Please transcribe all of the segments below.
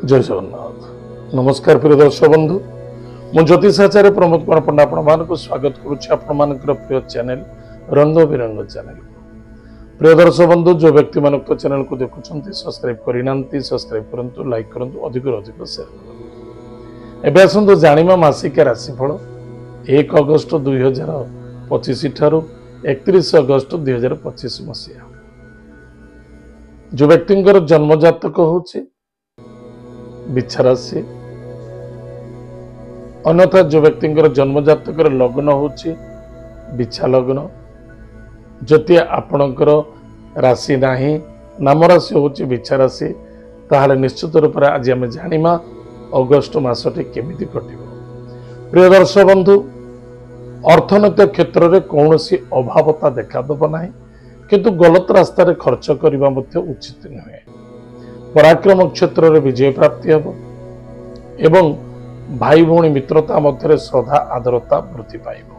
जय जगन्नाथ नमस्कार प्रिय दर्शक बंधु मु ज्योतिषाचार्य प्रमोद कुमार पंडा आपको स्वागत करुच्ची प्रिय चैनल रंग बिरंग चैनल प्रिय दर्शक बंधु जो व्यक्ति मान चैनल को देखुं सब्सक्राइब करना सब्सक्राइब करूँ लाइक करूँ अधिक अधिक शेयर करूँ। एवं आसतु जाना मासिक राशिफल 1 अगस्त 2025 ठारू 31 अगस्त 2025 मसीहा जो व्यक्ति जन्म जातक होची बिच्छा राशि अन्यथा जो व्यक्ति जन्म जातक लग्न होची बिच्छा लग्न जति आपणकर राशि नाही नाम राशि होची बिच्छा राशि ताहले निश्चित रूप से आज आम जानिमा अगस्ट मासटी केमिति कटिबो। प्रिय दर्शक बंधु अर्थनैतिक क्षेत्र में कौन सी अभावता देखा देव ना किंतु गलत रास्तार खर्च करने उचित नुहे। पराक्रम क्षेत्र में विजय प्राप्ति हेब एवं भाई भौणी मित्रता मध्य श्रद्धा आदरता वृद्धि पाइब।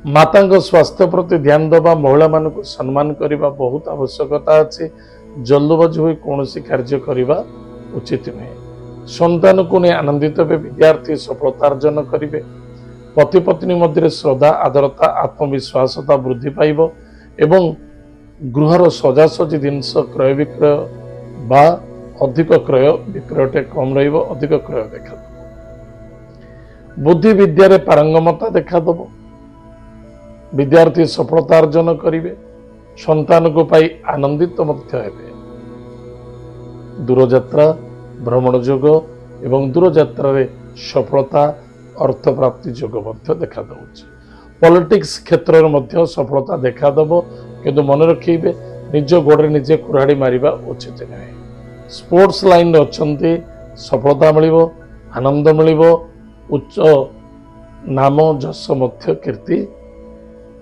माता स्वास्थ्य प्रति ध्यान देवा महिला मान को सम्मान करने बहुत आवश्यकता अच्छे। जल्दबाजी हुई कौन कार्य करने उचित नुहे। संतान को नहीं आनंदित हे विद्यार्थी सफलता अर्जन करेंगे। पति पत्नी मध्य श्रद्धा आदरता आत्मविश्वासता वृद्धि पाइब एवं गृहर सजासजी जिनस क्रय विक्रय बा अधिक क्रय विक्रय कम अधिक क्रय देखा बुद्धि विद्या पारंगमता देखा दब। विद्यार्थी सफलता अर्जन करेंगे। संतान को पाई आनंदित हेबे। दूरयात्रा भ्रमण योग एवं दूरयात्रा सफलता अर्थ प्राप्ति योग देखा दौर। पॉलिटिक्स क्षेत्र में सफलता देखा दब किंतु मन रखिए निज गोड़े निजे कुराड़ी मारिबा उचित नुहे। स्पोर्ट्स लाइन अच्छे सफलता मिल आनंद मिल उच्च नाम जस मध्य कीर्ति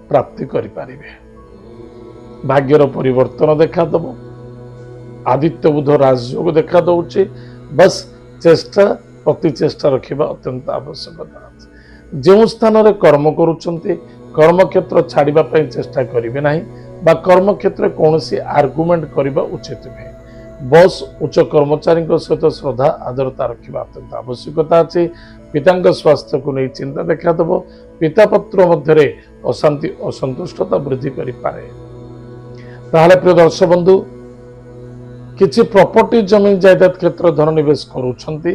प्राप्ति करें। भाग्यर परिवर्तन देखा दब। आदित्य बुध राजयोग देखा दौचे। बस चेष्टा प्रति चेष्टा रखा अत्यंत आवश्यकता। जो स्थान रे कर्म करुछंती कर्म क्षेत्र छाड़ापी चेष्टा करेंगे ना बा कर्म क्षेत्र कौन सी आर्गुमेंट करने उचित नुहे। बस उच्च कर्मचारी सहित श्रद्धा आदरता रखा अत्यंत आवश्यकता अच्छे। पिता स्वास्थ्य को नहीं चिंता देखा दब। पिता पत्र मध्य अशांति असंतुष्टता वृद्धि करें। प्रिय दर्शक बंधु किसी प्रॉपर्टी जमी जायदाद क्षेत्र धन निवेश करुछंती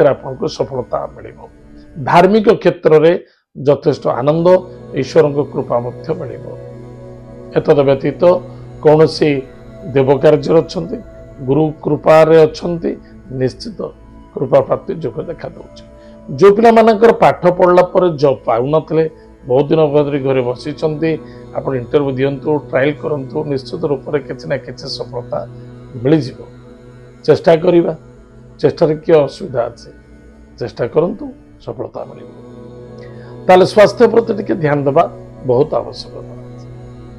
आपको सफलता मिल। धार्मिक क्षेत्र में यथेष्ट आनंद ईश्वर कृपा मिल। एतद व्यतीत कौन सी देव कार्य अच्छा गुरु कृपार अच्छा निश्चित कृपा प्राप्ति योग देखा दौर। जो पिला मानकर पाठ पढ़ला पर जॉब पाऊन बहुत दिन धरी घरे बसी आप इंटरव्यू दिंतु ट्रायल करूँ निश्चित रूप से किसी ना किसी सफलता मिल जाव। चेष्टा करवा चेष्टा किए असुविधा अच्छे चेष्टा करूँ सफलता मिल। ताले स्वास्थ्य प्रति टे ध्यान देवा बहुत आवश्यकता।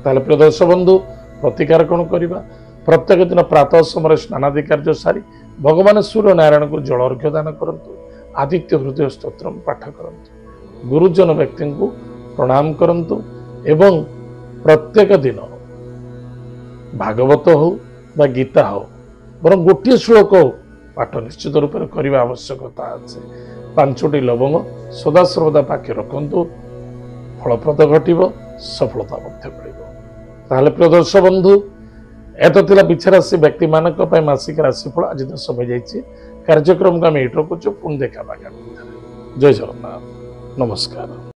ताले प्रिय दर्शक बंधु प्रतिकार कौन करवा प्रत्येक दिन प्रातः समय स्नानादि कार्य सारी भगवान सूर्य नारायण को जल अर्घ्य दान करूँ। आदित्य हृदय स्तोत्र पाठ करूँ। गुरुजन व्यक्ति को प्रणाम करूँ एवं प्रत्येक दिन भागवत हो बा गीता हो बर गोटे श्लोक हो पाठ निश्चित रूप से करने आवश्यकता अच्छे। 5टी लवंग सदा सर्वदा पाखे रखु फलप्रद घटव सफलता मिल। प्रिय दर्शक बंधु एत बिच्छा राशि व्यक्ति मानक मासिक राशिफल आज तो समय जाइए। कार्यक्रम को आम ये रखुचु पुणी देखा। जय जगन्नाथ नमस्कार।